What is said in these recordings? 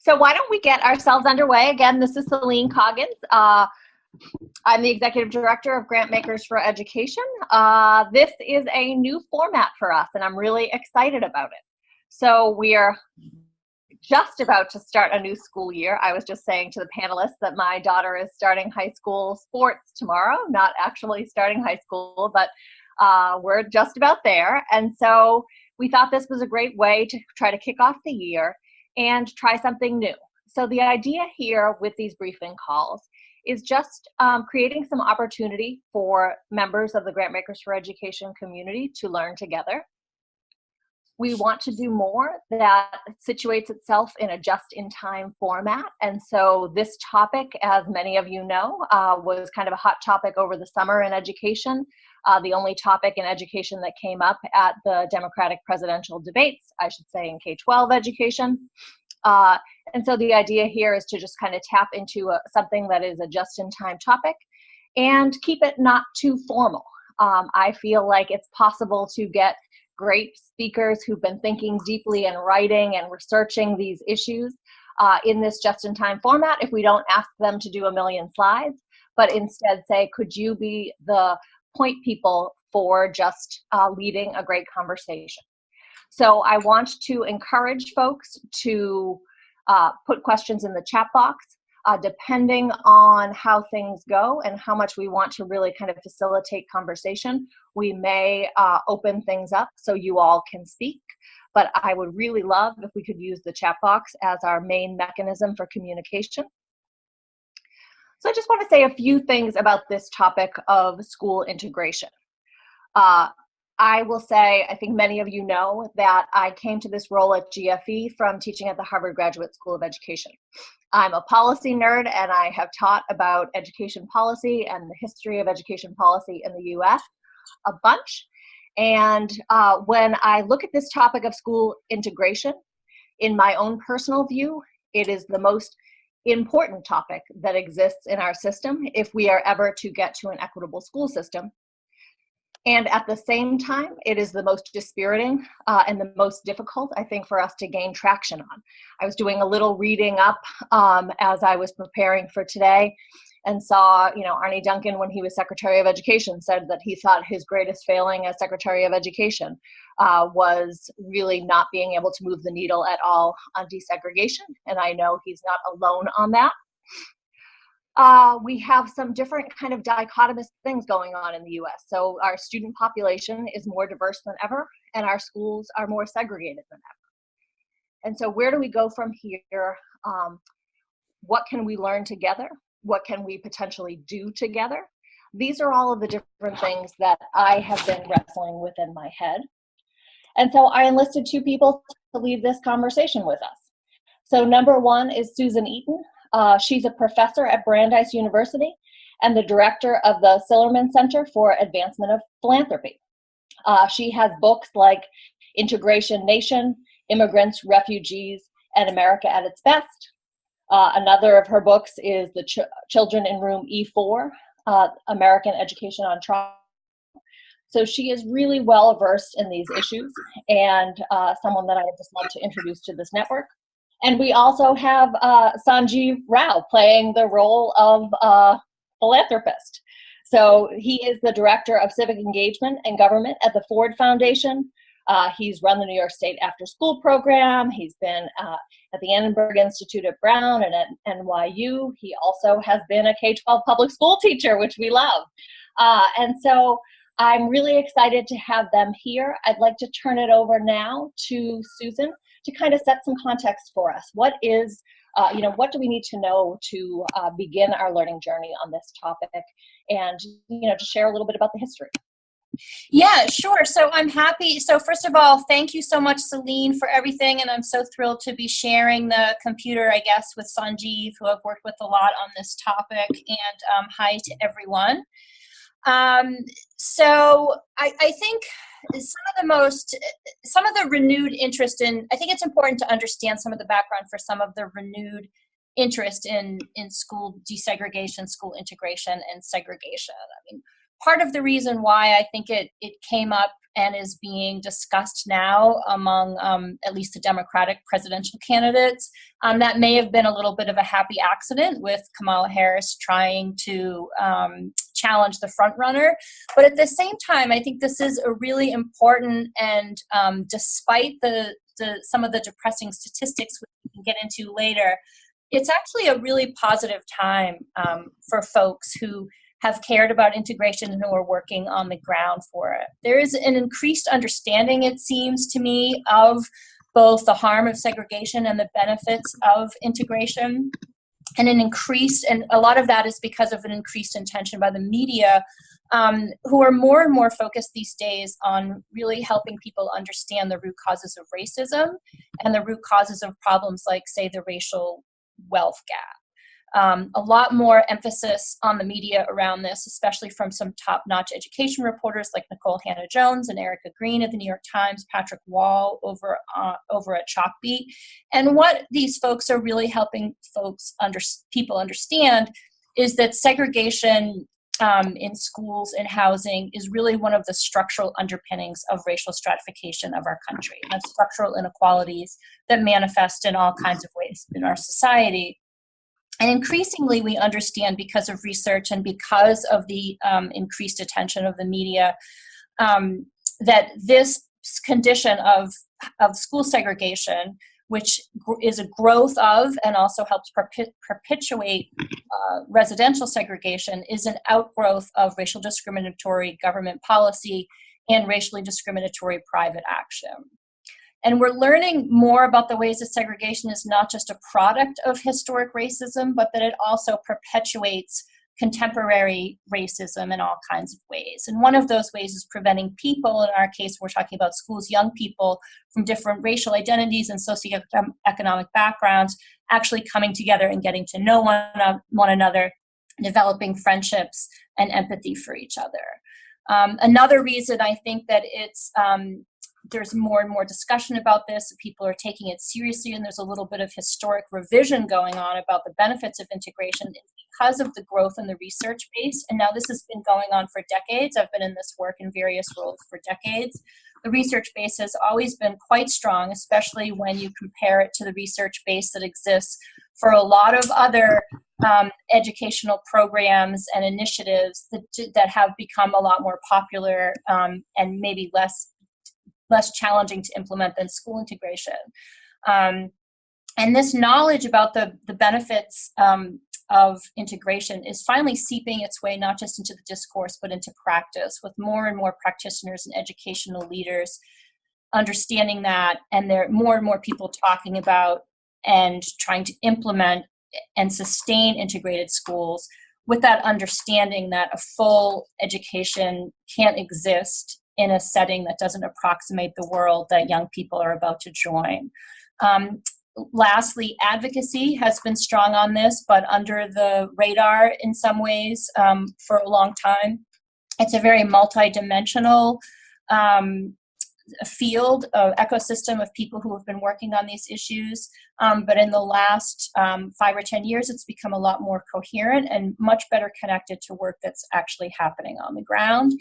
So why don't we get ourselves underway? Again, this is Celine Coggins. I'm the Executive Director of Grantmakers for Education. This is a new format for us, and I'm really excited about it. So we are just about to start a new school year. I was just saying to the panelists that my daughter is starting high school sports tomorrow, not actually starting high school, but we're just about there. And so we thought this was a great way to try to kick off the year and try something new. So the idea here with these briefing calls is just creating some opportunity for members of the Grantmakers for Education community to learn together. We want to do more that situates itself in a just-in-time format. And so this topic, as many of you know, was kind of a hot topic over the summer in education. The only topic in education that came up at the Democratic presidential debates, I should say, in K-12 education. And so the idea here is to just kind of tap into something that is a just-in-time topic and keep it not too formal. I feel like it's possible to get great speakers who've been thinking deeply and writing and researching these issues in this just-in-time format if we don't ask them to do a million slides, but instead say, could you be the point people for just leading a great conversation? So I want to encourage folks to put questions in the chat box. Depending on how things go and how much we want to really kind of facilitate conversation, we may open things up so you all can speak. But I would really love if we could use the chat box as our main mechanism for communication. So I just want to say a few things about this topic of school integration. I will say, I think many of you know that I came to this role at GFE from teaching at the Harvard Graduate School of Education. I'm a policy nerd, and I have taught about education policy and the history of education policy in the US a bunch. And when I look at this topic of school integration, in my own personal view, it is the most important topic that exists in our system if we are ever to get to an equitable school system. And at the same time, it is the most dispiriting and the most difficult, I think, for us to gain traction on. I was doing a little reading up as I was preparing for today and saw, Arne Duncan, when he was Secretary of Education, said that he thought his greatest failing as Secretary of Education was really not being able to move the needle at all on desegregation. And I know he's not alone on that. We have some different kind of dichotomous things going on in the US. So our student population is more diverse than ever, and our schools are more segregated than ever. And so where do we go from here? What can we learn together? What can we potentially do together? These are all of the different things that I have been wrestling with in my head. And so I enlisted two people to lead this conversation with us. So number one is Susan Eaton. She's a professor at Brandeis University and the director of the Sillerman Center for Advancement of Philanthropy. She has books like Integration Nation, Immigrants, Refugees, and America at its Best. Another of her books is The Children in Room E4, American Education on Trial. So she is really well versed in these issues and someone that I would just love to introduce to this network. And we also have Sanjiv Rao playing the role of philanthropist. So he is the director of civic engagement and government at the Ford Foundation. He's run the New York State After School program. He's been at the Annenberg Institute at Brown and at NYU. He also has been a K-12 public school teacher, which we love. And so I'm really excited to have them here. I'd like to turn it over now to Susan to kind of set some context for us. What is, what do we need to know to begin our learning journey on this topic, and to share a little bit about the history. Yeah, sure. So I'm happy. So first of all, thank you so much, Celine, for everything. And I'm so thrilled to be sharing the computer, I guess, with Sanjiv, who I've worked with a lot on this topic. And hi to everyone. So I think some of the renewed interest in, I think it's important to understand some of the background for some of the renewed interest in school desegregation, school integration, and segregation. I mean, part of the reason why I think it came up and is being discussed now among at least the Democratic presidential candidates. That may have been a little bit of a happy accident with Kamala Harris trying to challenge the front runner. But at the same time, I think this is a really important, and despite some of the depressing statistics we can get into later, it's actually a really positive time for folks who have cared about integration and who are working on the ground for it. There is an increased understanding, it seems to me, of both the harm of segregation and the benefits of integration, and a lot of that is because of an increased attention by the media, who are more and more focused these days on really helping people understand the root causes of racism and the root causes of problems like, say, the racial wealth gap. A lot more emphasis on the media around this, especially from some top-notch education reporters like Nicole Hannah-Jones and Erica Green at the New York Times, Patrick Wall over at Chalkbeat. And what these folks are really helping people understand is that segregation in schools and housing is really one of the structural underpinnings of racial stratification of our country, and structural inequalities that manifest in all kinds of ways in our society. And increasingly, we understand, because of research and because of the increased attention of the media, that this condition of school segregation, which is a growth of and also helps perpetuate residential segregation, is an outgrowth of racial discriminatory government policy and racially discriminatory private action. And we're learning more about the ways that segregation is not just a product of historic racism, but that it also perpetuates contemporary racism in all kinds of ways. And one of those ways is preventing people, in our case, we're talking about schools, young people from different racial identities and socioeconomic backgrounds, actually coming together and getting to know one another, developing friendships and empathy for each other. Another reason I think that there's more and more discussion about this, people are taking it seriously, and there's a little bit of historic revision going on about the benefits of integration because of the growth in the research base. And now this has been going on for decades. I've been in this work in various roles for decades. The research base has always been quite strong, especially when you compare it to the research base that exists for a lot of other educational programs and initiatives that have become a lot more popular and maybe less challenging to implement than school integration. And this knowledge about the benefits of integration is finally seeping its way not just into the discourse, but into practice, with more and more practitioners and educational leaders understanding that, and there are more and more people talking about and trying to implement and sustain integrated schools with that understanding that a full education can't exist in a setting that doesn't approximate the world that young people are about to join. Lastly, advocacy has been strong on this, but under the radar in some ways for a long time. It's a very multidimensional field, ecosystem of people who have been working on these issues. But in the last 5 or 10 years, it's become a lot more coherent and much better connected to work that's actually happening on the ground.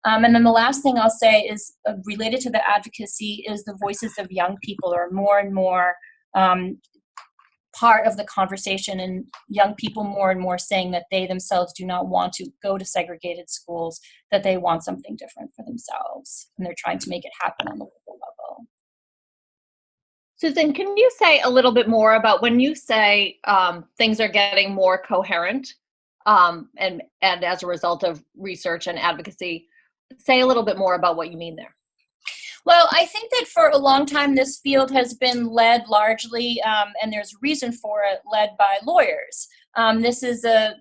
And then the last thing I'll say is related to the advocacy is the voices of young people are more and more part of the conversation, and young people more and more saying that they themselves do not want to go to segregated schools, that they want something different for themselves, and they're trying to make it happen on the local level. Susan, can you say a little bit more about when you say things are getting more coherent and as a result of research and advocacy? Say a little bit more about what you mean there. Well, I think that for a long time, this field has been led largely, and there's a reason for it, led by lawyers. This is a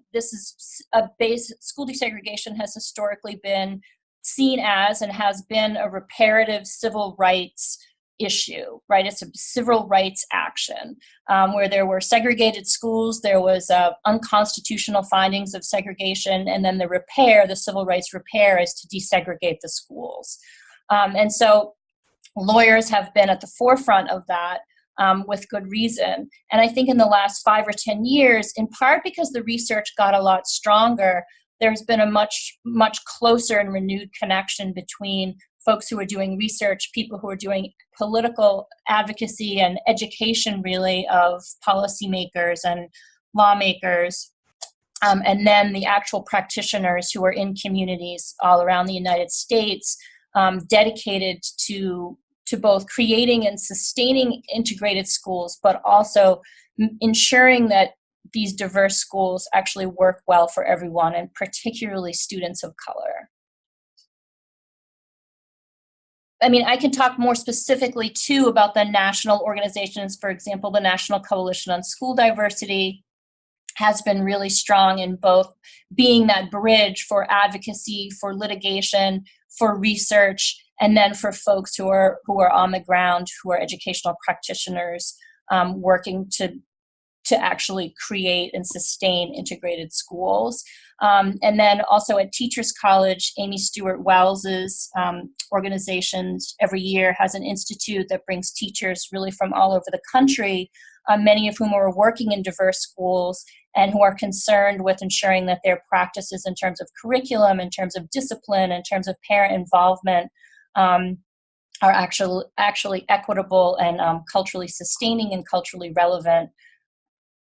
base. School desegregation has historically been seen as and has been a reparative civil rights issue, right? It's a civil rights action where there were segregated schools, there was unconstitutional findings of segregation, and then the civil rights repair is to desegregate the schools. And so lawyers have been at the forefront of that with good reason. And I think in the last 5 or 10 years, in part because the research got a lot stronger, there's been a much closer and renewed connection between folks who are doing research, people who are doing political advocacy and education, really, of policymakers and lawmakers, and then the actual practitioners who are in communities all around the United States, dedicated to both creating and sustaining integrated schools, but also ensuring that these diverse schools actually work well for everyone, and particularly students of color. I mean, I can talk more specifically, too, about the national organizations. For example, the National Coalition on School Diversity has been really strong in both being that bridge for advocacy, for litigation, for research, and then for folks who are on the ground, who are educational practitioners, working to actually create and sustain integrated schools. And then also at Teachers College, Amy Stewart Wells's organization every year has an institute that brings teachers really from all over the country, many of whom are working in diverse schools and who are concerned with ensuring that their practices in terms of curriculum, in terms of discipline, in terms of parent involvement, are actually equitable and culturally sustaining and culturally relevant,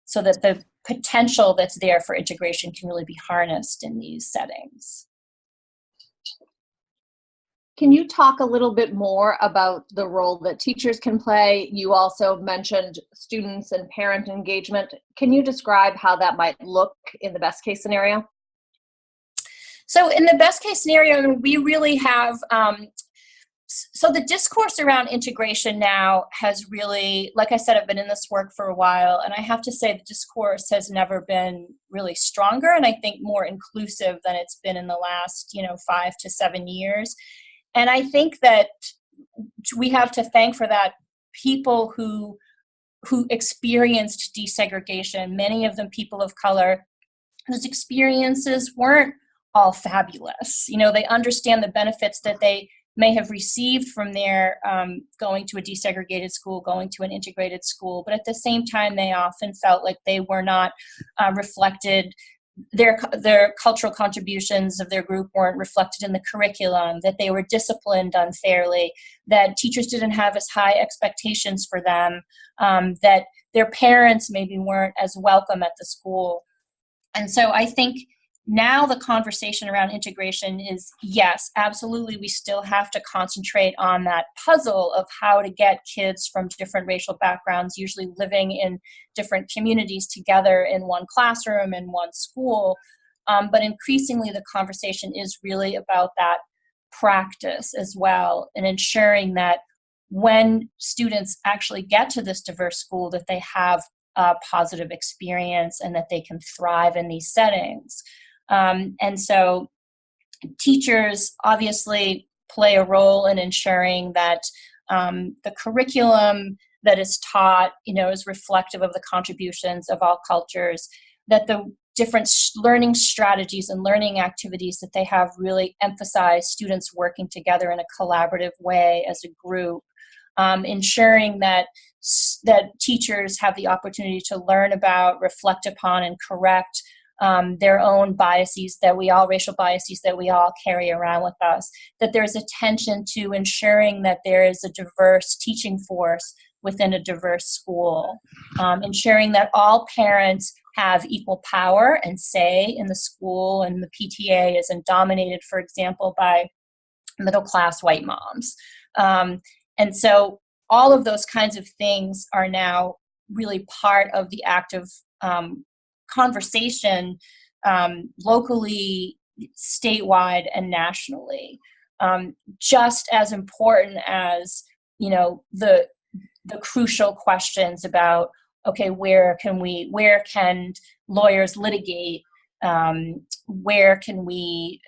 so that the potential that's there for integration can really be harnessed in these settings. Can you talk a little bit more about the role that teachers can play? You also mentioned students and parent engagement. Can you describe how that might look in the best case scenario? So in the best case scenario, we really have, so the discourse around integration now has really, like I said, I've been in this work for a while, and I have to say the discourse has never been really stronger, and I think more inclusive than it's been in the last, 5 to 7 years. And I think that we have to thank for that people who experienced desegregation, many of them people of color, whose experiences weren't all fabulous. They understand the benefits that they may have received from their going to a desegregated school, going to an integrated school, but at the same time, they often felt like they were not reflected, their cultural contributions of their group weren't reflected in the curriculum, that they were disciplined unfairly, that teachers didn't have as high expectations for them, that their parents maybe weren't as welcome at the school. And so I think now the conversation around integration is, yes, absolutely, we still have to concentrate on that puzzle of how to get kids from different racial backgrounds, usually living in different communities, together in one classroom, in one school. But increasingly, the conversation is really about that practice as well, and ensuring that when students actually get to this diverse school, that they have a positive experience and that they can thrive in these settings. And so teachers obviously play a role in ensuring that the curriculum that is taught, is reflective of the contributions of all cultures, that the different learning strategies and learning activities that they have really emphasize students working together in a collaborative way as a group, ensuring that teachers have the opportunity to learn about, reflect upon, and correct their own biases racial biases that we all carry around with us, that there's attention to ensuring that there is a diverse teaching force within a diverse school, ensuring that all parents have equal power and say in the school, and the PTA isn't dominated, for example, by middle-class white moms. And so all of those kinds of things are now really part of the active conversation locally, statewide, and nationally. Just as important as, the crucial questions about, okay, where can lawyers litigate? Where can we,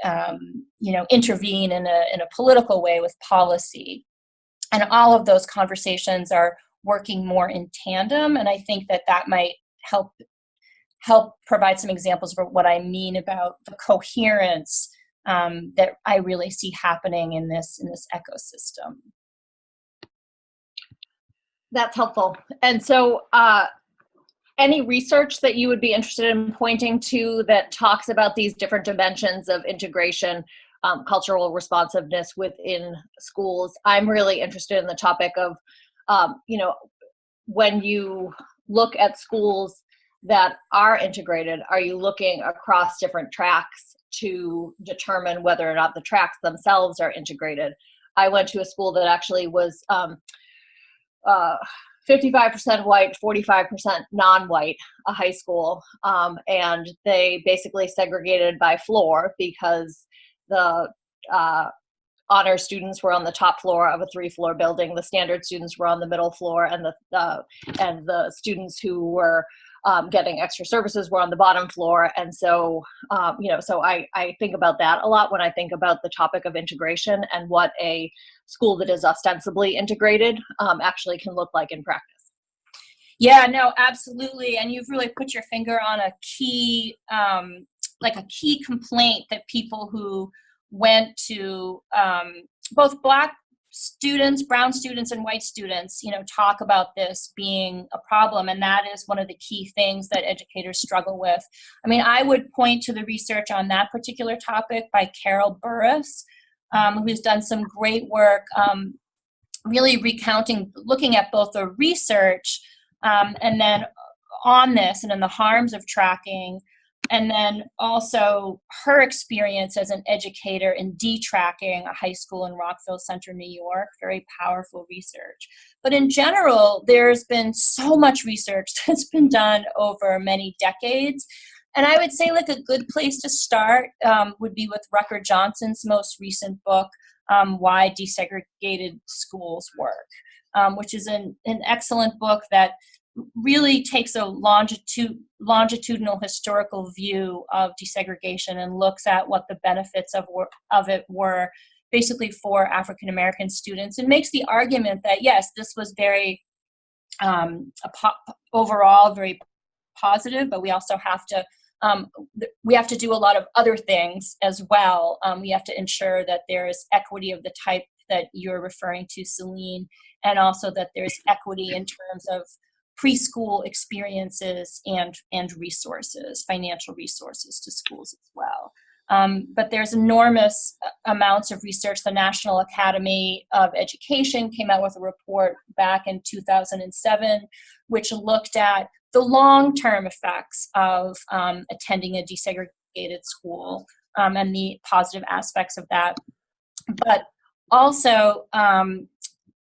intervene in a political way with policy? And all of those conversations are working more in tandem. And I think that might help provide some examples for what I mean about the coherence that I really see happening in this ecosystem. That's helpful. And so any research that you would be interested in pointing to that talks about these different dimensions of integration, cultural responsiveness within schools? I'm really interested in the topic of, when you look at schools that are integrated, are you looking across different tracks to determine whether or not the tracks themselves are integrated? I went to a school that actually was 55% white, 45% non-white, a high school, and they basically segregated by floor because the honor students were on the top floor of a 3-floor building. The standard students were on the middle floor, and the students who were getting extra services were on the bottom floor. And so, so I think about that a lot when I think about the topic of integration and what a school that is ostensibly integrated actually can look like in practice. Yeah, no, absolutely. And you've really put your finger on a key, key complaint that people who went to both Black students, brown students, and white students, talk about this being a problem. And that is one of the key things that educators struggle with. I mean, I would point to the research on that particular topic by Carol Burris, who's done some great work really looking at both the research and then on this and in the harms of tracking, and then also her experience as an educator in detracking a high school in Rockville Center, New York. Very powerful research. But in general, there's been so much research that's been done over many decades. And I would say a good place to start would be with Rucker Johnson's most recent book, Why Desegregated Schools Work, which is an excellent book that really takes a longitudinal historical view of desegregation and looks at what the benefits of it were basically for African American students, and makes the argument that yes, this was very overall very positive, but we also have to do a lot of other things as well. We have to ensure that there is equity of the type that you're referring to, Celine, and also that there's equity in terms of preschool experiences and resources, financial resources to schools as well. But there's enormous amounts of research. The National Academy of Education came out with a report back in 2007, which looked at the long-term effects of attending a desegregated school and the positive aspects of that. But also, I'm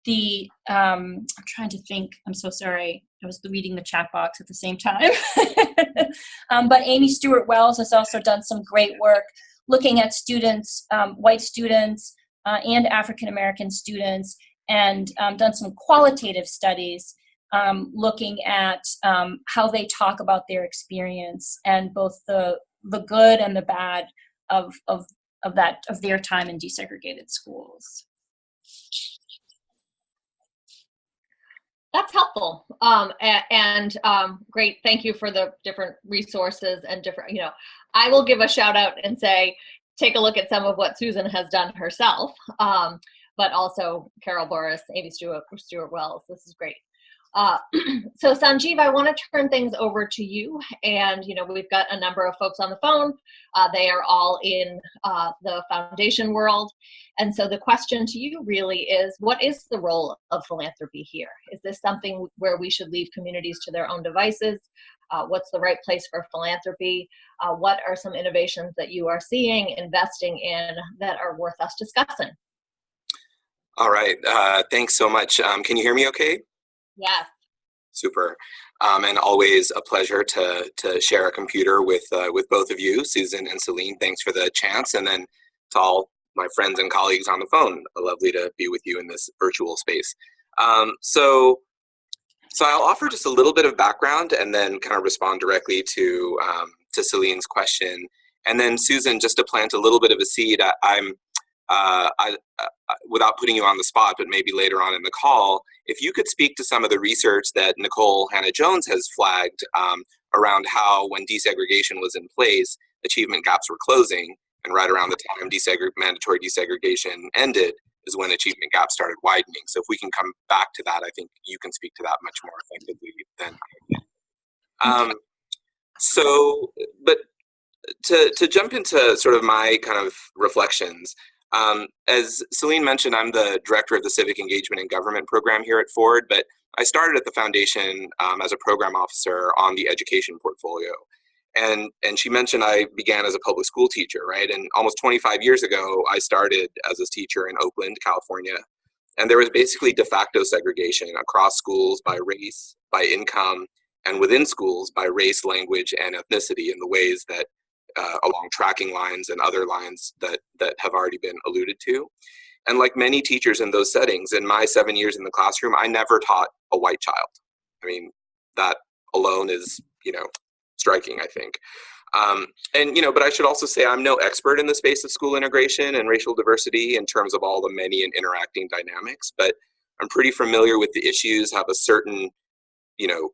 trying to think, I'm so sorry, I was reading the chat box at the same time. But Amy Stewart Wells has also done some great work looking at students, white students and African American students, and done some qualitative studies looking at how they talk about their experience and both the good and the bad of their time in desegregated schools. That's helpful. Great. Thank you for the different resources and different, I will give a shout out and say, take a look at some of what Susan has done herself, but also Carol Burris, Amy Stewart Wells. This is great. So Sanjiv, I want to turn things over to you. And, we've got a number of folks on the phone. They are all in the foundation world. And so the question to you really is, what is the role of philanthropy here? Is this something where we should leave communities to their own devices? What's the right place for philanthropy? What are some innovations that you are seeing, investing in, that are worth us discussing? All right. Thanks so much. Can you hear me okay? Yes. Super. And always a pleasure to share a computer with both of you, Susan and Celine. Thanks for the chance. And then to all my friends and colleagues on the phone, lovely to be with you in this virtual space. So I'll offer just a little bit of background and then kind of respond directly to Celine's question. And then Susan, just to plant a little bit of a seed, without putting you on the spot, but maybe later on in the call, if you could speak to some of the research that Nicole Hannah-Jones has flagged around how when desegregation was in place, achievement gaps were closing, and right around the time mandatory desegregation ended is when achievement gaps started widening. So if we can come back to that, I think you can speak to that much more effectively than I can. But to jump into sort of my kind of reflections, as Celine mentioned, I'm the director of the Civic Engagement and Government program here at Ford, but I started at the foundation as a program officer on the education portfolio. And she mentioned I began as a public school teacher, right? And almost 25 years ago, I started as a teacher in Oakland, California. And there was basically de facto segregation across schools by race, by income, and within schools by race, language, and ethnicity in the ways that along tracking lines and other lines that have already been alluded to. And like many teachers in those settings, in my 7 years in the classroom, I never taught a white child. I mean, that alone is, striking, I think. But I should also say I'm no expert in the space of school integration and racial diversity in terms of all the many and interacting dynamics, but I'm pretty familiar with the issues, have a certain,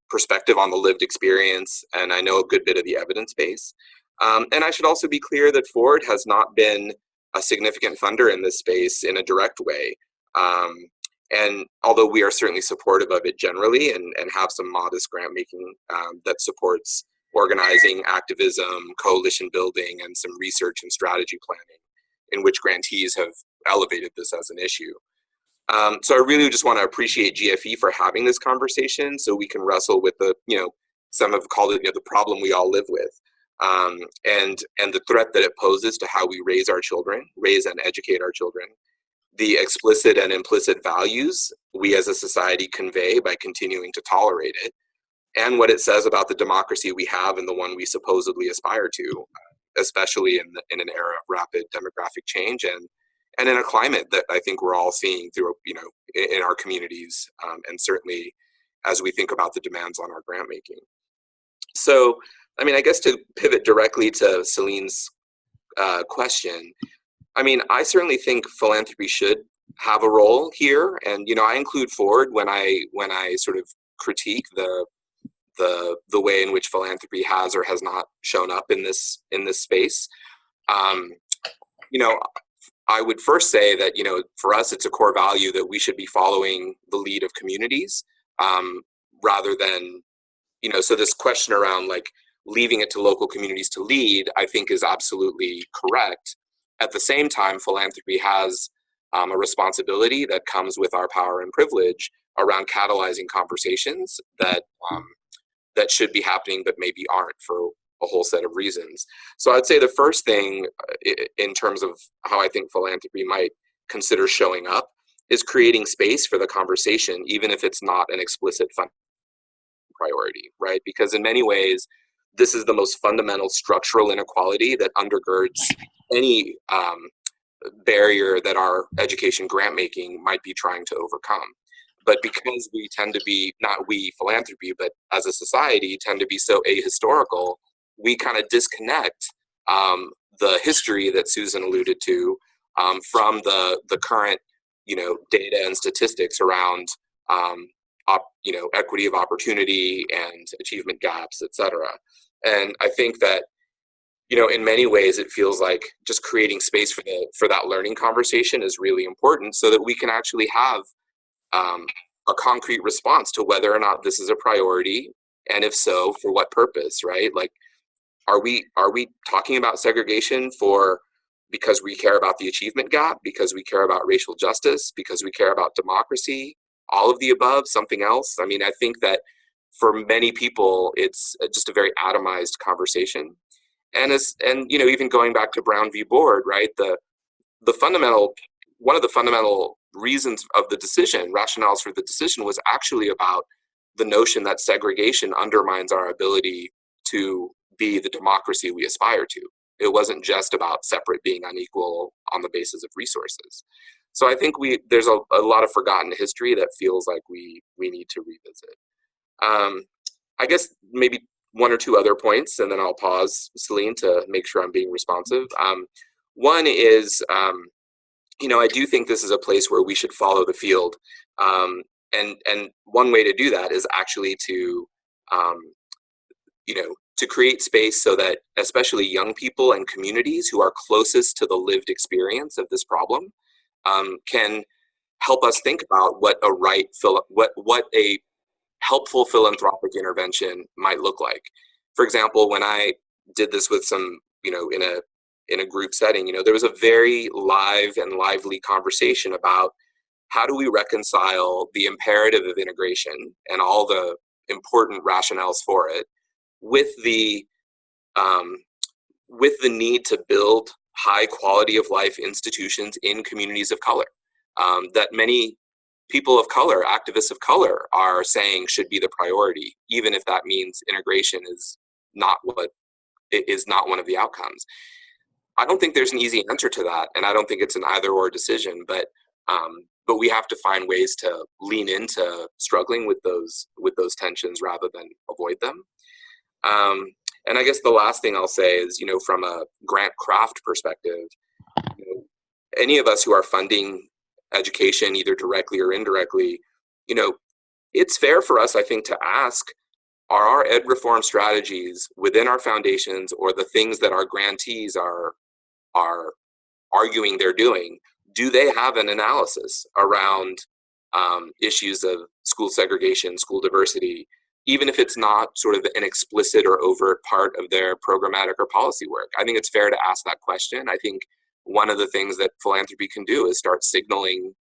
perspective on the lived experience, and I know a good bit of the evidence base. And I should also be clear that Ford has not been a significant funder in this space in a direct way. And although we are certainly supportive of it generally and have some modest grant making that supports organizing, activism, coalition building, and some research and strategy planning in which grantees have elevated this as an issue. So I really just want to appreciate GFE for having this conversation so we can wrestle with the, some have called it the problem we all live with. And the threat that it poses to how we raise and educate our children, the explicit and implicit values we as a society convey by continuing to tolerate it, and what it says about the democracy we have and the one we supposedly aspire to, especially in an era of rapid demographic change and in a climate that I think we're all seeing through, in our communities, and certainly as we think about the demands on our grant making. So, I guess to pivot directly to Celine's question, I certainly think philanthropy should have a role here, and I include Ford when I sort of critique the way in which philanthropy has or has not shown up in this space. I would first say that for us it's a core value that we should be following the lead of communities rather than so this question around like leaving it to local communities to lead, I think is absolutely correct. At the same time, philanthropy has a responsibility that comes with our power and privilege around catalyzing conversations that should be happening but maybe aren't for a whole set of reasons. So I'd say the first thing in terms of how I think philanthropy might consider showing up is creating space for the conversation, even if it's not an explicit fund priority, right? Because in many ways, this is the most fundamental structural inequality that undergirds any barrier that our education grant making might be trying to overcome. But because we tend to be, not we philanthropy, but as a society tend to be so ahistorical, we kind of disconnect the history that Susan alluded to from the current, data and statistics around, equity of opportunity and achievement gaps, et cetera. And I think that, in many ways, it feels like just creating space for that learning conversation is really important so that we can actually have a concrete response to whether or not this is a priority, and if so, for what purpose, right? Like, are we talking about segregation because we care about the achievement gap, because we care about racial justice, because we care about democracy, all of the above, something else? I think that for many people, it's just a very atomized conversation. And even going back to Brown v. Board, right? One of the fundamental reasons of the decision, rationales for the decision, was actually about the notion that segregation undermines our ability to be the democracy we aspire to. It wasn't just about separate being unequal on the basis of resources. So I think there's a lot of forgotten history that feels like we need to revisit. I guess maybe one or two other points, and then I'll pause, Celine, to make sure I'm being responsive. One is, I do think this is a place where we should follow the field. And one way to do that is actually to create space so that especially young people and communities who are closest to the lived experience of this problem can help us think about what a helpful philanthropic intervention might look like. For example, when I did this with some, in a group setting, there was a very live and lively conversation about how do we reconcile the imperative of integration and all the important rationales for it with the need to build high quality of life institutions in communities of color, that many people of color, activists of color, are saying should be the priority, even if that means integration is not one of the outcomes. I don't think there's an easy answer to that, and I don't think it's an either-or decision. But we have to find ways to lean into struggling with those tensions rather than avoid them. And I guess the last thing I'll say is, from a grant craft perspective, any of us who are funding education, either directly or indirectly, it's fair for us, I think, to ask, are our ed reform strategies within our foundations, or the things that our grantees are arguing they're doing, do they have an analysis around issues of school segregation, school diversity, even if it's not sort of an explicit or overt part of their programmatic or policy work? I think it's fair to ask that question. I think one of the things that philanthropy can do is start signaling,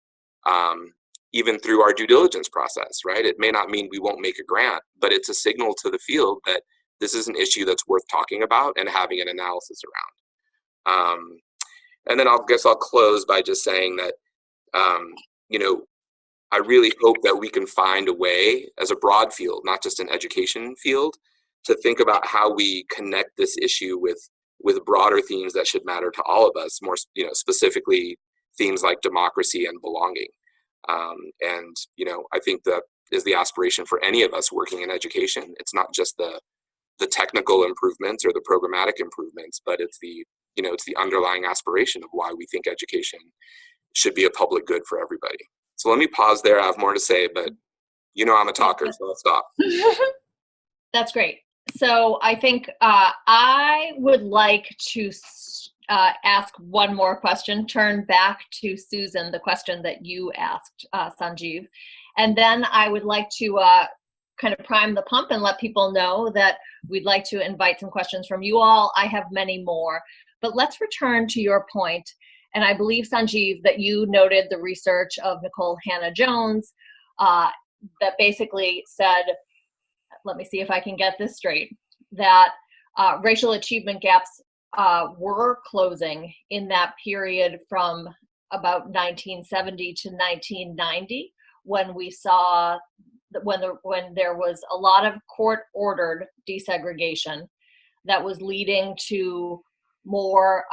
even through our due diligence process, right? It may not mean we won't make a grant, but it's a signal to the field that this is an issue that's worth talking about and having an analysis around. And then I'll close by just saying that, I really hope that we can find a way as a broad field, not just an education field, to think about how we connect this issue with broader themes that should matter to all of us, more, specifically themes like democracy and belonging. And I think that is the aspiration for any of us working in education. It's not just the technical improvements or the programmatic improvements, but it's the underlying aspiration of why we think education should be a public good for everybody. So let me pause there. I have more to say, but I'm a talker, so I'll stop. That's great. So I think I would like to ask one more question, turn back to Susan, the question that you asked, Sanjiv. And then I would like to kind of prime the pump and let people know that we'd like to invite some questions from you all. I have many more, but let's return to your point. And I believe, Sanjiv, that you noted the research of Nikole Hannah-Jones that basically said, let me see if I can get this straight, that racial achievement gaps were closing in that period from about 1970 to 1990, when we saw when there was a lot of court-ordered desegregation that was leading to more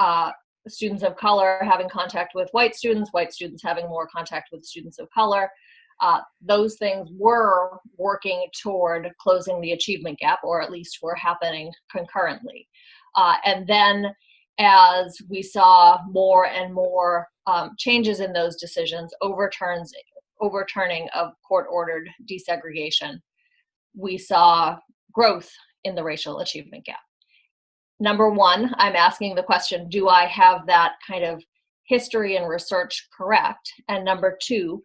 students of color having contact with white students having more contact with students of color. Those things were working toward closing the achievement gap, or at least were happening concurrently. And then as we saw more and more changes in those decisions, overturning of court-ordered desegregation, we saw growth in the racial achievement gap. Number one, I'm asking the question, do I have that kind of history and research correct? And number two,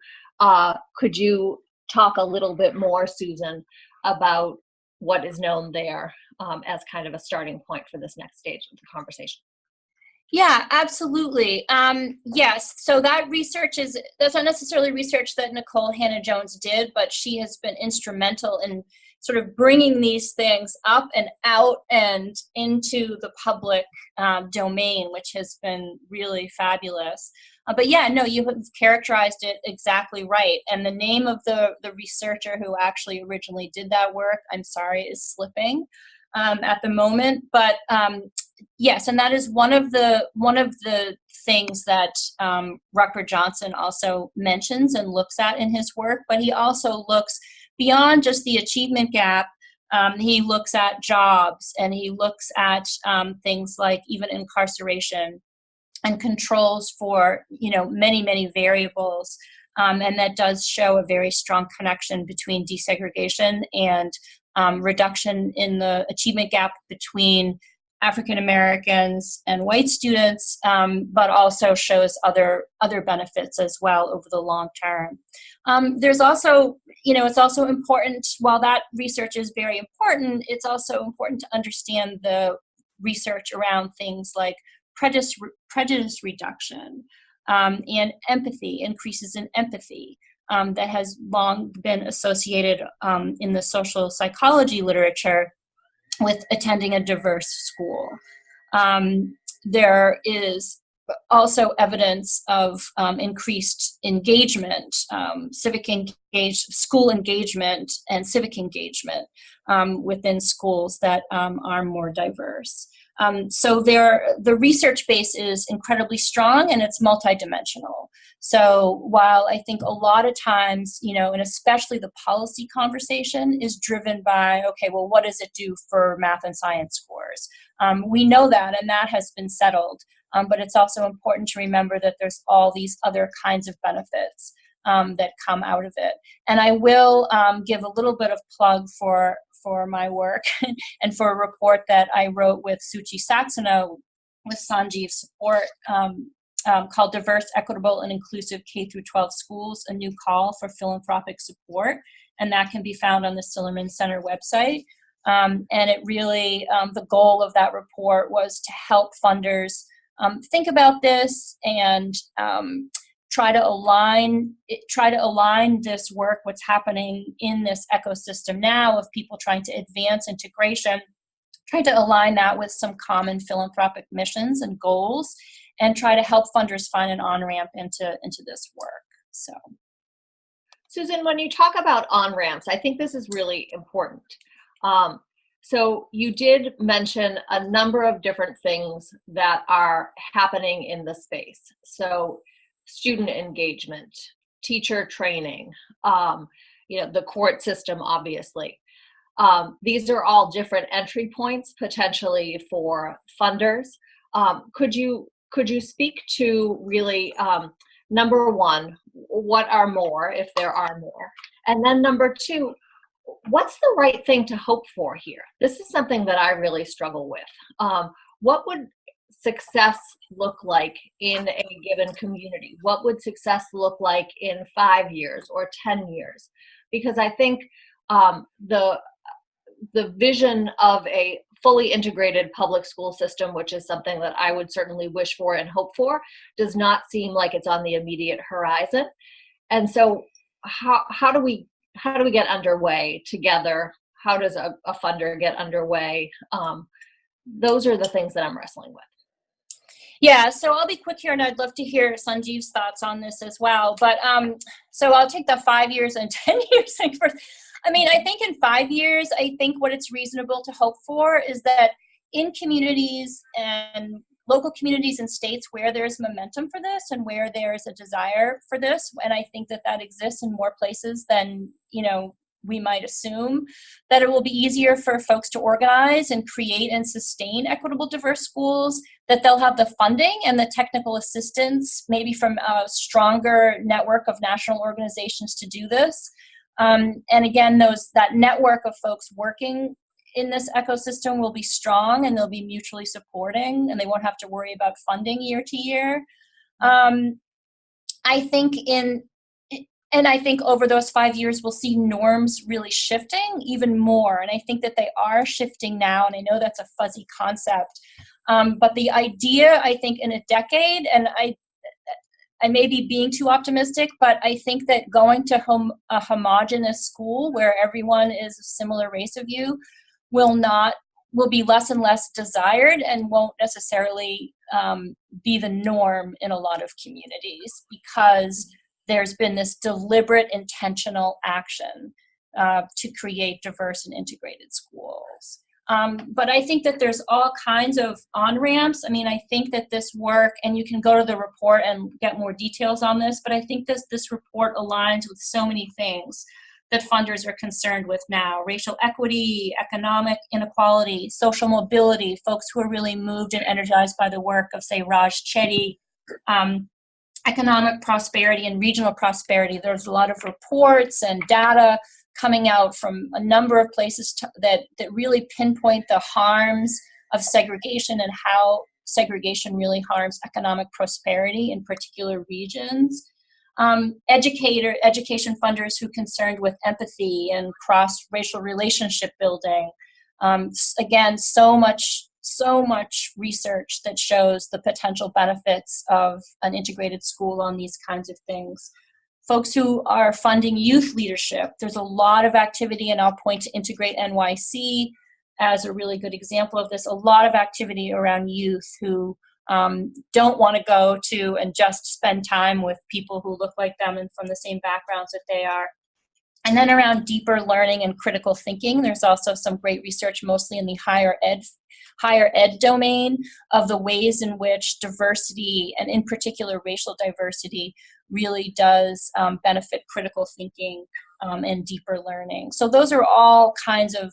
could you talk a little bit more, Susan, about what is known there as kind of a starting point for this next stage of the conversation? Yeah, absolutely. Yes, so that's not necessarily research that Nikole Hannah-Jones did, but she has been instrumental in sort of bringing these things up and out and into the public domain, which has been really fabulous. But yeah, no, you have characterized it exactly right. And the name of the researcher who actually originally did that work, I'm sorry, is slipping at the moment. But yes, and that is one of the things that Rucker Johnson also mentions and looks at in his work. But he also looks beyond just the achievement gap. He looks at jobs, and he looks at things like even incarceration and controls for many, many variables. And that does show a very strong connection between desegregation and reduction in the achievement gap between African Americans and white students, but also shows other benefits as well over the long term. There's also, it's also important, while that research is very important, it's also important to understand the research around things like prejudice reduction and empathy, increases in empathy. That has long been associated in the social psychology literature with attending a diverse school. There is also evidence of increased engagement, school engagement and civic engagement within schools that are more diverse. So the research base is incredibly strong and it's multidimensional. So while I think a lot of times, and especially the policy conversation is driven by, okay, well, what does it do for math and science scores? We know that, and that has been settled. But it's also important to remember that there's all these other kinds of benefits that come out of it. And I will give a little bit of plug for my work and for a report that I wrote with Suchi Saxena with Sanjiv's support called Diverse, Equitable, and Inclusive K-12 Schools, A New Call for Philanthropic Support. And that can be found on the Sillerman Center website. And it really, the goal of that report was to help funders think about this and try to align this work, what's happening in this ecosystem now of people trying to advance integration, try to align that with some common philanthropic missions and goals, and try to help funders find an on-ramp into this work. So, Susan, when you talk about on-ramps, I think this is really important. So you did mention a number of different things that are happening in the space. So student engagement, teacher training, the court system, obviously. These are all different entry points potentially for funders. Could you speak to really, number one, what are more, if there are more? And then number two, what's the right thing to hope for here? This is something that I really struggle with. What would success look like in a given community? What would success look like in 5 years or 10 years? Because I think the vision of a fully integrated public school system, which is something that I would certainly wish for and hope for, does not seem like it's on the immediate horizon. And so how do we get underway together? How does a funder get underway? Those are the things that I'm wrestling with. Yeah, so I'll be quick here, and I'd love to hear Sanjiv's thoughts on this as well. But so I'll take the 5 years and 10 years thing first. I mean, I think in 5 years, I think what it's reasonable to hope for is that in communities and local communities and states where there's momentum for this and where there's a desire for this, and I think that exists in more places than, we might assume, that it will be easier for folks to organize and create and sustain equitable diverse schools, that they'll have the funding and the technical assistance, maybe from a stronger network of national organizations to do this. And again, that network of folks working in this ecosystem will be strong, and they'll be mutually supporting, and they won't have to worry about funding year to year. I think over those 5 years, we'll see norms really shifting even more. And I think that they are shifting now. And I know that's a fuzzy concept. But the idea, I think, in a decade, and I may be being too optimistic, but I think that going to a homogenous school where everyone is a similar race of you will be less and less desired and won't necessarily be the norm in a lot of communities, because there's been this deliberate, intentional action to create diverse and integrated schools. But I think that there's all kinds of on-ramps. I mean, I think that this work, and you can go to the report and get more details on this, but I think this report aligns with so many things that funders are concerned with now: racial equity, economic inequality, social mobility, folks who are really moved and energized by the work of, say, Raj Chetty, economic prosperity and regional prosperity. There's a lot of reports and data coming out from a number of places that really pinpoint the harms of segregation and how segregation really harms economic prosperity in particular regions. Education funders who are concerned with empathy and cross-racial relationship building. Again, so much research that shows the potential benefits of an integrated school on these kinds of things. Folks who are funding youth leadership, there's a lot of activity, and I'll point to Integrate NYC as a really good example of this, a lot of activity around youth who don't want to go to and just spend time with people who look like them and from the same backgrounds that they are. And then around deeper learning and critical thinking, there's also some great research, mostly in the higher ed domain, of the ways in which diversity, and in particular racial diversity, really does benefit critical thinking and deeper learning. So those are all kinds of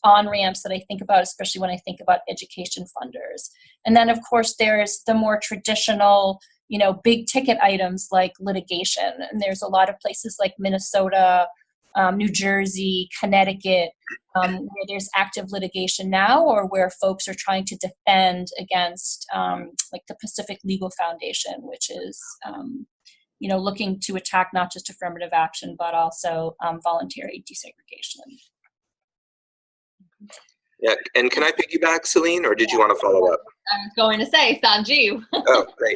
on-ramps that I think about, especially when I think about education funders. And then, of course, there's the more traditional, big ticket items like litigation. And there's a lot of places like Minnesota, New Jersey, Connecticut, where there's active litigation now, or where folks are trying to defend against like the Pacific Legal Foundation, which is looking to attack not just affirmative action, but also voluntary desegregation. Yeah, and can I piggyback, Celine, or did you want to follow up? I was going to say, Sanjiv. Oh, great.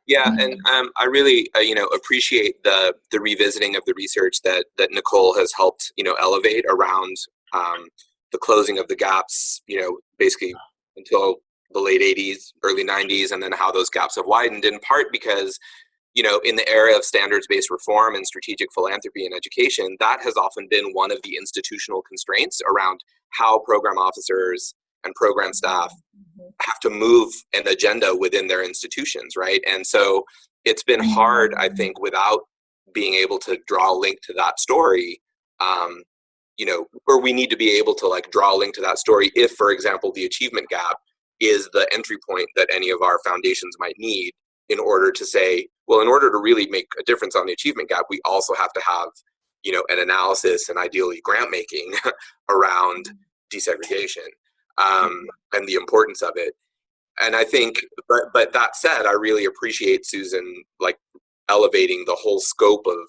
Yeah, and I really, appreciate the revisiting of the research that Nicole has helped, elevate around the closing of the gaps, basically until the late 80s, early 90s, and then how those gaps have widened, in part because, in the era of standards-based reform and strategic philanthropy in education, that has often been one of the institutional constraints around how program officers and program staff have to move an agenda within their institutions, right? And so it's been hard, I think, without being able to draw a link to that story, or we need to be able to draw a link to that story if, for example, the achievement gap is the entry point that any of our foundations might need in order to say, well, in order to really make a difference on the achievement gap, we also have to have, an analysis and ideally grant making around desegregation and the importance of it. And I think, but that said, I really appreciate Susan elevating the whole scope of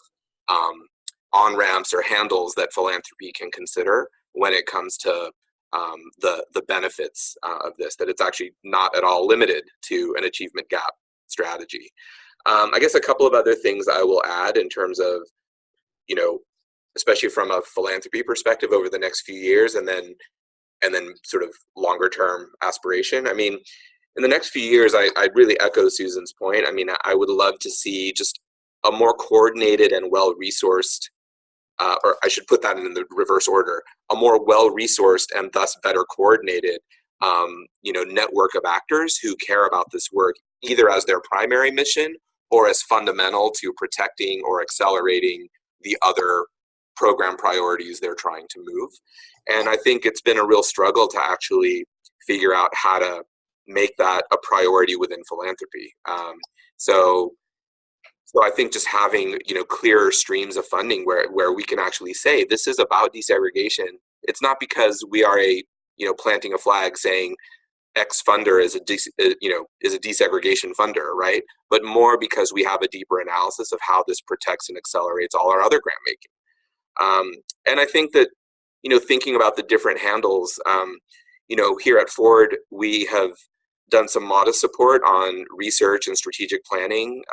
on-ramps or handles that philanthropy can consider when it comes to the benefits of this, that it's actually not at all limited to an achievement gap strategy. I guess a couple of other things I will add in terms of, especially from a philanthropy perspective over the next few years, and then sort of longer term aspiration. I mean, in the next few years, I really echo Susan's point. I mean, I would love to see just a more coordinated and well-resourced, or I should put that in the reverse order, a more well-resourced and thus better coordinated, network of actors who care about this work either as their primary mission or as fundamental to protecting or accelerating the other program priorities they're trying to move. And I think it's been a real struggle to actually figure out how to make that a priority within philanthropy. So I think just having, clearer streams of funding where we can actually say this is about desegregation. It's not because we are planting a flag saying X funder is a desegregation funder, right? But more because we have a deeper analysis of how this protects and accelerates all our other grant making. And I think that, thinking about the different handles, here at Ford, we have done some modest support on research and strategic planning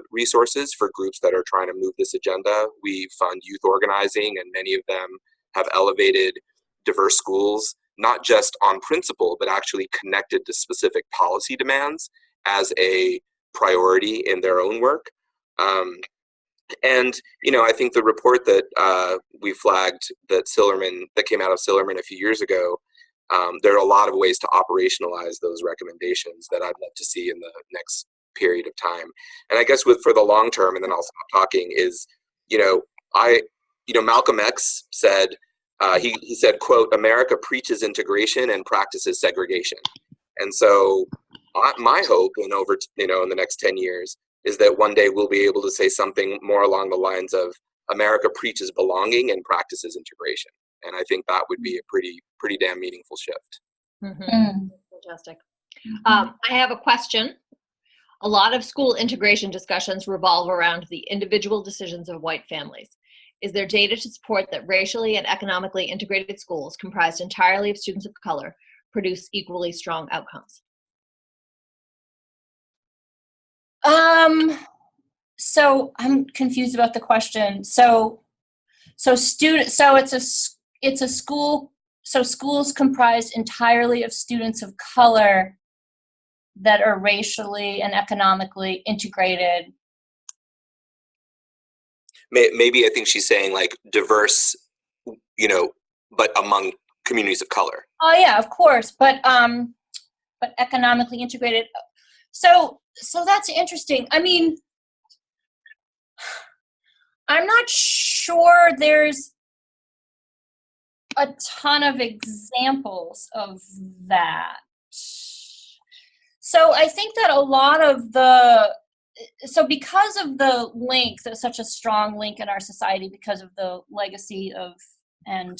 resources for groups that are trying to move this agenda. We fund youth organizing, and many of them have elevated diverse schools, not just on principle, but actually connected to specific policy demands as a priority in their own work. And, I think the report that we flagged that came out of Sillerman a few years ago, there are a lot of ways to operationalize those recommendations that I'd love to see in the next period of time. And I guess for the long term, and then I'll stop talking, is, Malcolm X said, he said, quote, "America preaches integration and practices segregation." And so my hope in the next 10 years is that one day we'll be able to say something more along the lines of America preaches belonging and practices integration. And I think that would be a pretty damn meaningful shift. Fantastic. I have a question. A lot of school integration discussions revolve around the individual decisions of white families. Is there data to support that racially and economically integrated schools comprised entirely of students of color produce equally strong outcomes? So I'm confused about the question. So it's a school. So schools comprised entirely of students of color that are racially and economically integrated. Maybe I think she's saying like diverse, but among communities of color. Oh yeah, of course, but economically integrated. So that's interesting. I mean, I'm not sure there's a ton of examples of that. So I think that a lot of because of the link, there's such a strong link in our society because of the legacy of and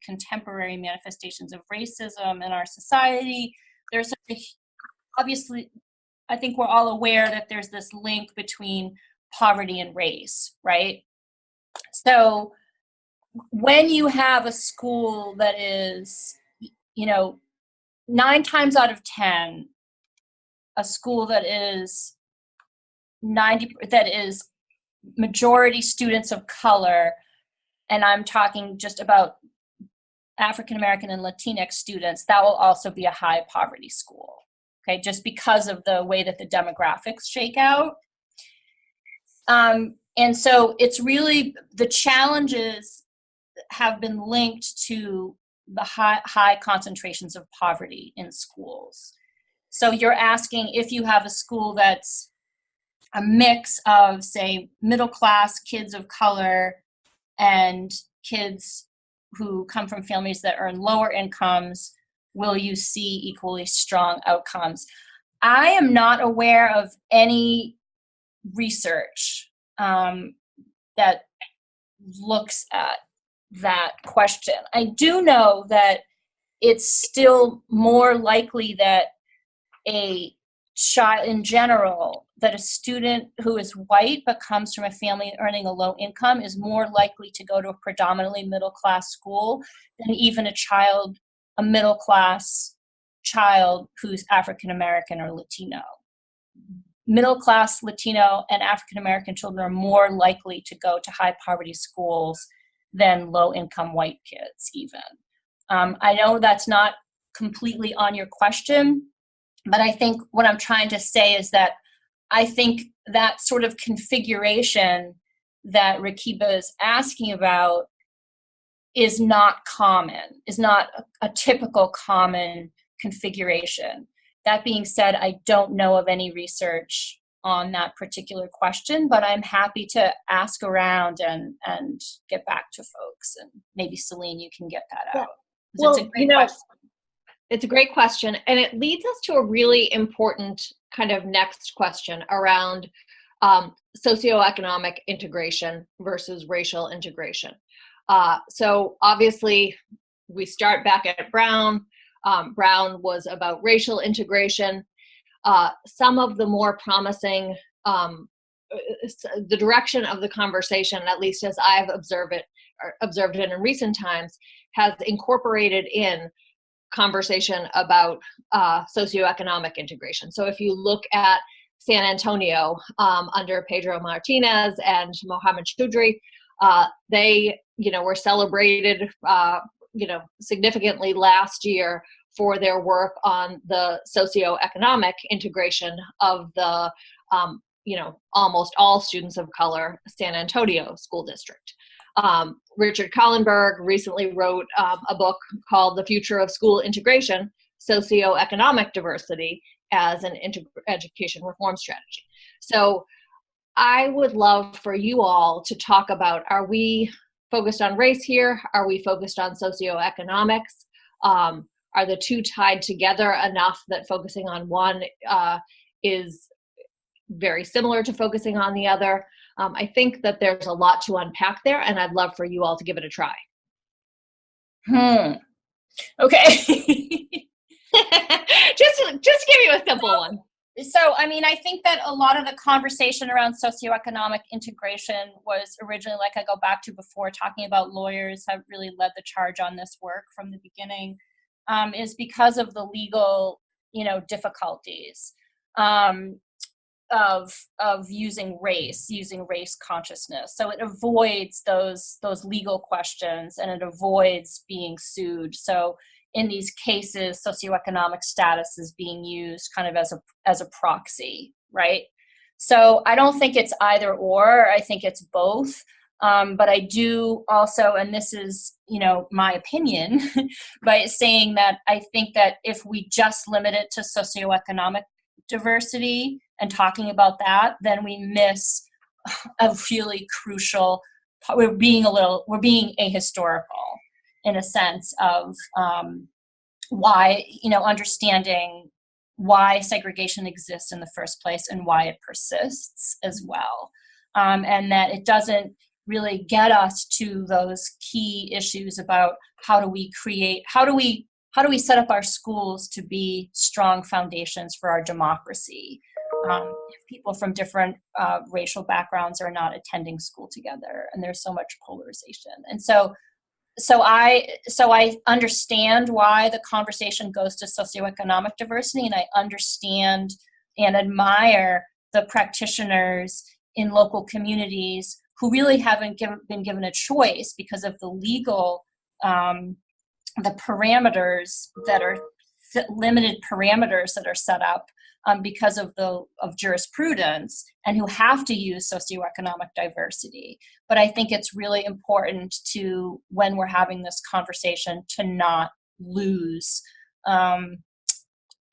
contemporary manifestations of racism in our society, there's obviously, I think we're all aware that there's this link between poverty and race, right? So when you have a school that is, 9 times out of 10, a school that is majority students of color, and I'm talking just about African American and Latinx students, that will also be a high poverty school, okay, just because of the way that the demographics shake out. And so it's really, the challenges have been linked to the high concentrations of poverty in schools. So you're asking if you have a school that's a mix of, say, middle class kids of color and kids who come from families that earn lower incomes, will you see equally strong outcomes? I am not aware of any research that looks at that question. I do know that it's still more likely that a child in general, that a student who is white but comes from a family earning a low income is more likely to go to a predominantly middle class school than even a middle class child who's African American or Latino. Middle class Latino and African American children are more likely to go to high poverty schools than low income white kids even. I know that's not completely on your question, but I think what I'm trying to say is that I think that sort of configuration that Rakiba is asking about is not common, is not a typical common configuration. That being said, I don't know of any research on that particular question, but I'm happy to ask around and get back to folks. And maybe Celine, you can get that out. Well, it's a great question. It's a great question, and it leads us to a really important kind of next question around socioeconomic integration versus racial integration. So obviously, we start back at Brown. Brown was about racial integration. Some of the more promising, the direction of the conversation, at least as I've observed it in recent times, has incorporated in conversation about socioeconomic integration. So if you look at San Antonio under Pedro Martinez and Mohammed Choudhury, they, were celebrated, significantly last year for their work on the socioeconomic integration of the, almost all students of color San Antonio school district. Richard Kahlenberg recently wrote a book called The Future of School Integration, Socioeconomic Diversity as an Education Reform Strategy. So I would love for you all to talk about, are we focused on race here? Are we focused on socioeconomics? Are the two tied together enough that focusing on one is very similar to focusing on the other? I think that there's a lot to unpack there, and I'd love for you all to give it a try. Okay. just give you a simple one. So, I mean, I think that a lot of the conversation around socioeconomic integration was originally, like I go back to before, talking about lawyers have really led the charge on this work from the beginning, is because of the legal, difficulties of using race consciousness. So it avoids those legal questions, and it avoids being sued. So in these cases, socioeconomic status is being used kind of as a proxy, right? So I don't think it's either or. I think it's both. But I do also, and this is, my opinion, by saying that I think that if we just limit it to socioeconomic diversity and talking about that, then we miss a really crucial. We're being ahistorical in a sense of why, understanding why segregation exists in the first place and why it persists as well. And that it doesn't really get us to those key issues about how do we set up our schools to be strong foundations for our democracy if people from different racial backgrounds are not attending school together, and there's so much polarization. And so I understand why the conversation goes to socioeconomic diversity, and I understand and admire the practitioners in local communities who really haven't been given a choice because of the legal, the parameters that are limited parameters that are set up because of jurisprudence, and who have to use socioeconomic diversity. But I think it's really important to, when we're having this conversation, to not lose the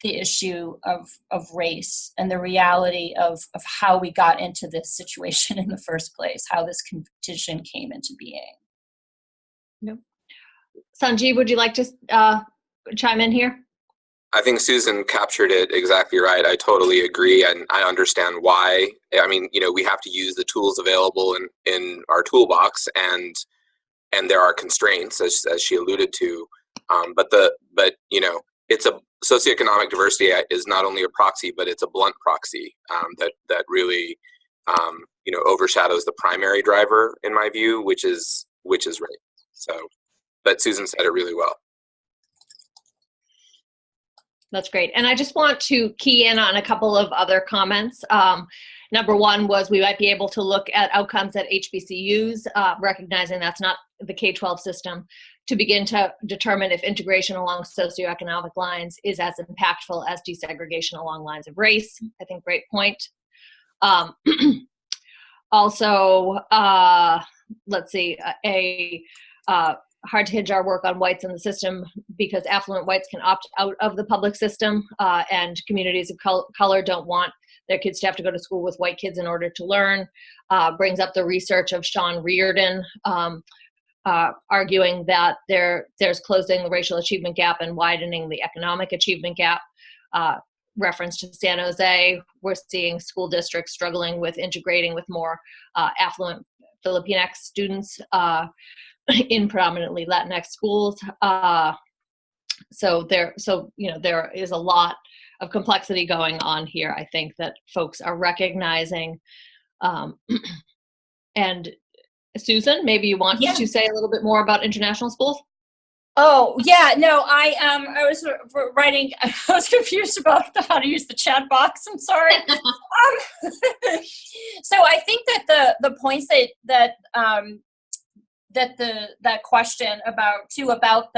issue of race and the reality of how we got into this situation in the first place, how this condition came into being. Yep. Sanjiv, would you like to chime in here? I think Susan captured it exactly right. I totally agree, and I understand why. I mean, we have to use the tools available in our toolbox, and there are constraints, as she alluded to. But it's a socioeconomic diversity is not only a proxy, but it's a blunt proxy that really overshadows the primary driver, in my view, which is race. So, but Susan said it really well. That's great. And I just want to key in on a couple of other comments. Number one was we might be able to look at outcomes at HBCUs, recognizing that's not the K-12 system, to begin to determine if integration along socioeconomic lines is as impactful as desegregation along lines of race. I think great point. Also, let's see, hard to hinge our work on whites in the system because affluent whites can opt out of the public system, and communities of color don't want their kids to have to go to school with white kids in order to learn. Brings up the research of Sean Reardon, arguing that there's closing the racial achievement gap and widening the economic achievement gap. Reference to San Jose, we're seeing school districts struggling with integrating with more affluent Filipinx students in predominantly Latinx schools. So there is a lot of complexity going on here, I think, that folks are recognizing. And Susan, maybe you want to say a little bit more about international schools? Oh, yeah, no, I was writing, I was confused about how to use the chat box, I'm sorry. So I think that the points that question about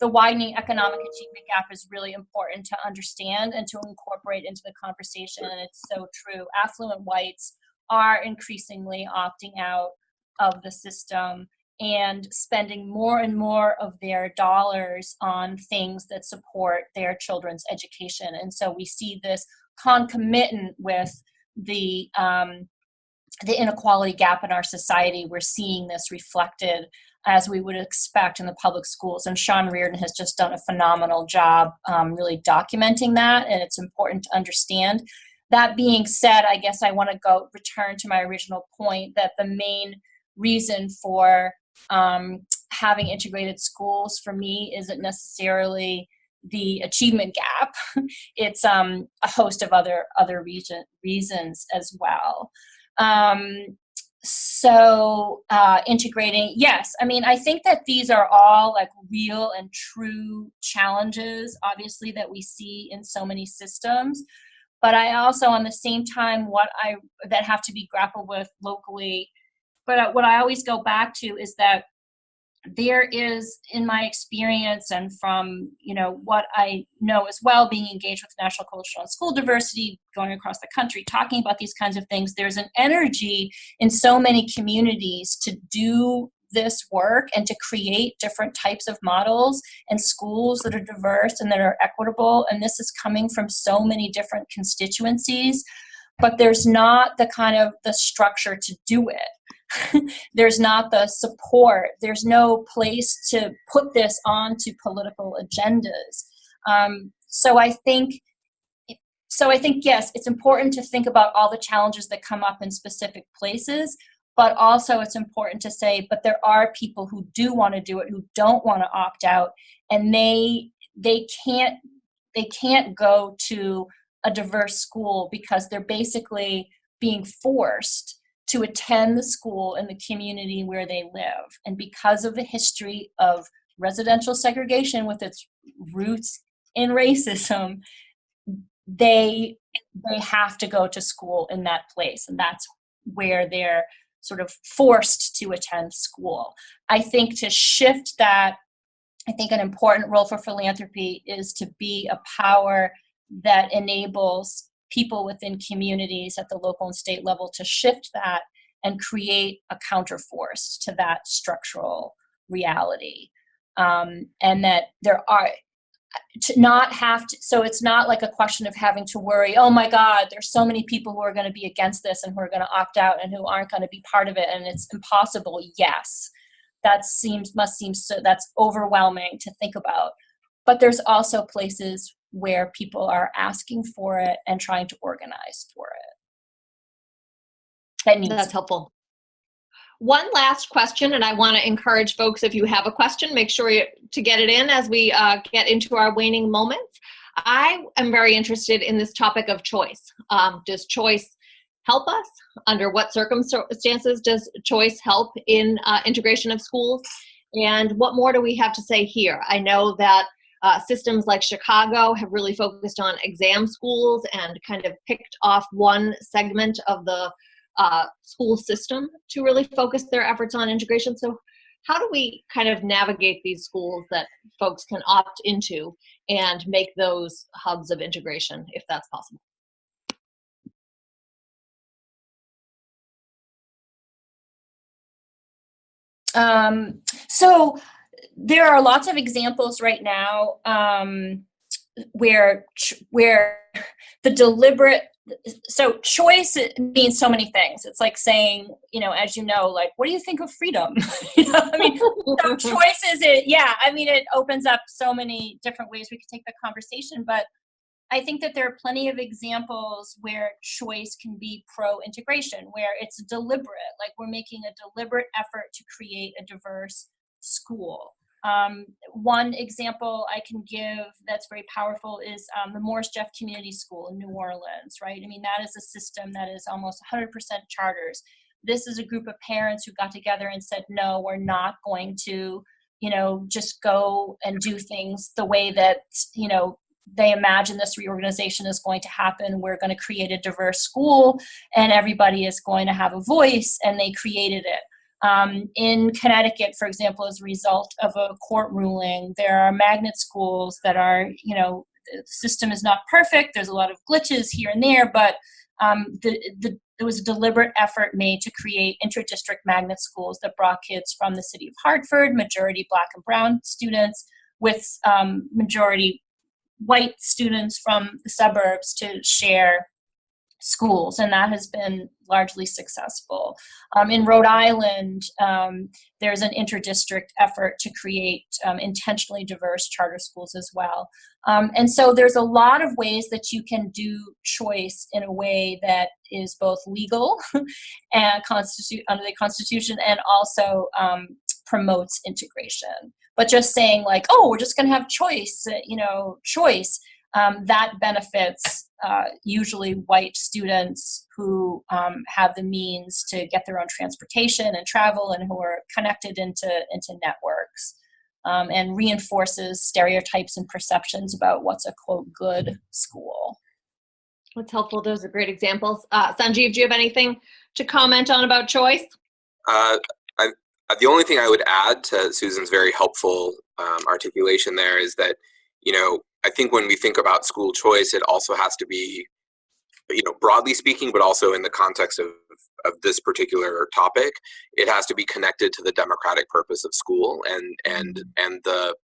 the widening economic achievement gap is really important to understand and to incorporate into the conversation, and it's so true. Affluent whites are increasingly opting out of the system and spending more and more of their dollars on things that support their children's education. And so we see this concomitant with the inequality gap in our society. We're seeing this reflected as we would expect in the public schools. And Sean Reardon has just done a phenomenal job really documenting that, and it's important to understand. That being said, I guess I want to return to my original point that the main reason for having integrated schools for me isn't necessarily the achievement gap. It's a host of other reasons as well. So integrating, yes, I mean, I think that these are all like real and true challenges, obviously, that we see in so many systems. But I also, on the same time, that have to be grappled with locally. But what I always go back to is that there is, in my experience and from, what I know as well, being engaged with national cultural and school diversity, going across the country, talking about these kinds of things, there's an energy in so many communities to do this work and to create different types of models and schools that are diverse and that are equitable. And this is coming from so many different constituencies, but there's not the structure to do it. There's not the support. There's no place to put this onto political agendas. So I think, yes, it's important to think about all the challenges that come up in specific places, but also it's important to say, but there are people who do want to do it, who don't want to opt out, and they can't go to a diverse school because they're basically being forced to attend the school in the community where they live. And because of the history of residential segregation with its roots in racism, they have to go to school in that place. And that's where they're sort of forced to attend school. I think to shift that, I think an important role for philanthropy is to be a power that enables people within communities at the local and state level to shift that and create a counterforce to that structural reality. And that there are, to not have to, so it's not like a question of having to worry, oh my God, there's so many people who are going to be against this and who are going to opt out and who aren't going to be part of it and it's impossible. Yes, that's overwhelming to think about. But there's also places where people are asking for it and trying to organize for it. That's helpful. One last question, and I want to encourage folks, if you have a question, make sure to get it in as we get into our waning moments. I am very interested in this topic of choice. Does choice help us? Under what circumstances does choice help in integration of schools? And what more do we have to say here? I know that systems like Chicago have really focused on exam schools and kind of picked off one segment of the school system to really focus their efforts on integration. So how do we kind of navigate these schools that folks can opt into and make those hubs of integration, if that's possible? So there are lots of examples right now where the deliberate, so choice means so many things. It's like saying, as you know, like, what do you think of freedom? So choice is it. Yeah. It opens up so many different ways we could take the conversation, but I think that there are plenty of examples where choice can be pro-integration, where it's deliberate, like we're making a deliberate effort to create a diverse school. One example I can give that's very powerful is the Morris Jeff Community School in New Orleans, right? That is a system that is almost 100% charters. This is a group of parents who got together and said, no, we're not going to, just go and do things the way that, they imagine this reorganization is going to happen. We're going to create a diverse school and everybody is going to have a voice, and they created it. In Connecticut, for example, as a result of a court ruling, there are magnet schools that are, the system is not perfect. There's a lot of glitches here and there, but there was a deliberate effort made to create inter-district magnet schools that brought kids from the city of Hartford, majority Black and brown students, with majority white students from the suburbs to share schools, and that has been largely successful. In Rhode Island, there's an inter-district effort to create intentionally diverse charter schools as well. And so there's a lot of ways that you can do choice in a way that is both legal and under the Constitution, and also promotes integration. But just saying like, oh, we're just going to have choice, that benefits usually white students who have the means to get their own transportation and travel, and who are connected into networks, and reinforces stereotypes and perceptions about what's a, quote, good school. That's helpful. Those are great examples. Sanjiv, do you have anything to comment on about choice? The only thing I would add to Susan's very helpful articulation there is that, I think when we think about school choice, it also has to be, broadly speaking, but also in the context of this particular topic, it has to be connected to the democratic purpose of school and then the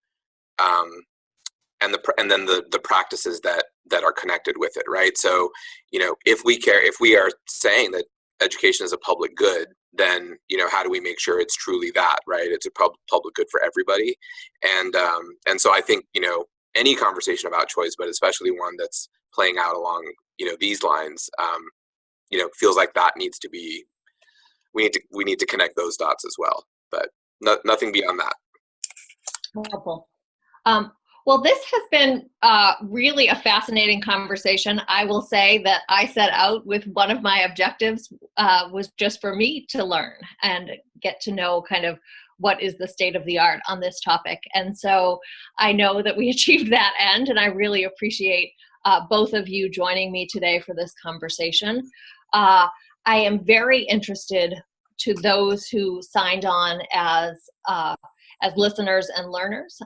practices that are connected with it, right? So, if we are saying that education is a public good, then how do we make sure it's truly that, right? It's a public good for everybody, and so I think any conversation about choice, but especially one that's playing out along these lines, feels like that needs to be, we need to connect those dots as well, but nothing beyond that. Helpful. Well, this has been really a fascinating conversation. I will say that I set out with one of my objectives was just for me to learn and get to know kind of what is the state of the art on this topic. And so I know that we achieved that end, and I really appreciate both of you joining me today for this conversation. I am very interested to those who signed on as listeners and learners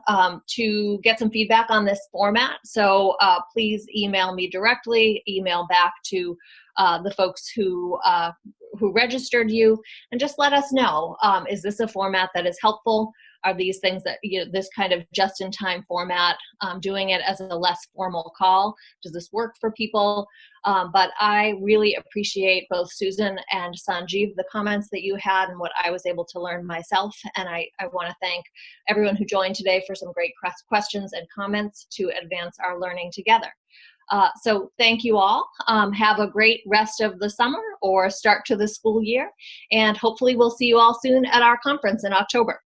to get some feedback on this format. So please email me directly, email back to the folks who registered you, and just let us know, is this a format that is helpful? Are these things that, this kind of just-in-time format, doing it as a less formal call, does this work for people? But I really appreciate both Susan and Sanjiv, the comments that you had and what I was able to learn myself. And I want to thank everyone who joined today for some great questions and comments to advance our learning together. So thank you all. Have a great rest of the summer or start to the school year. And hopefully we'll see you all soon at our conference in October.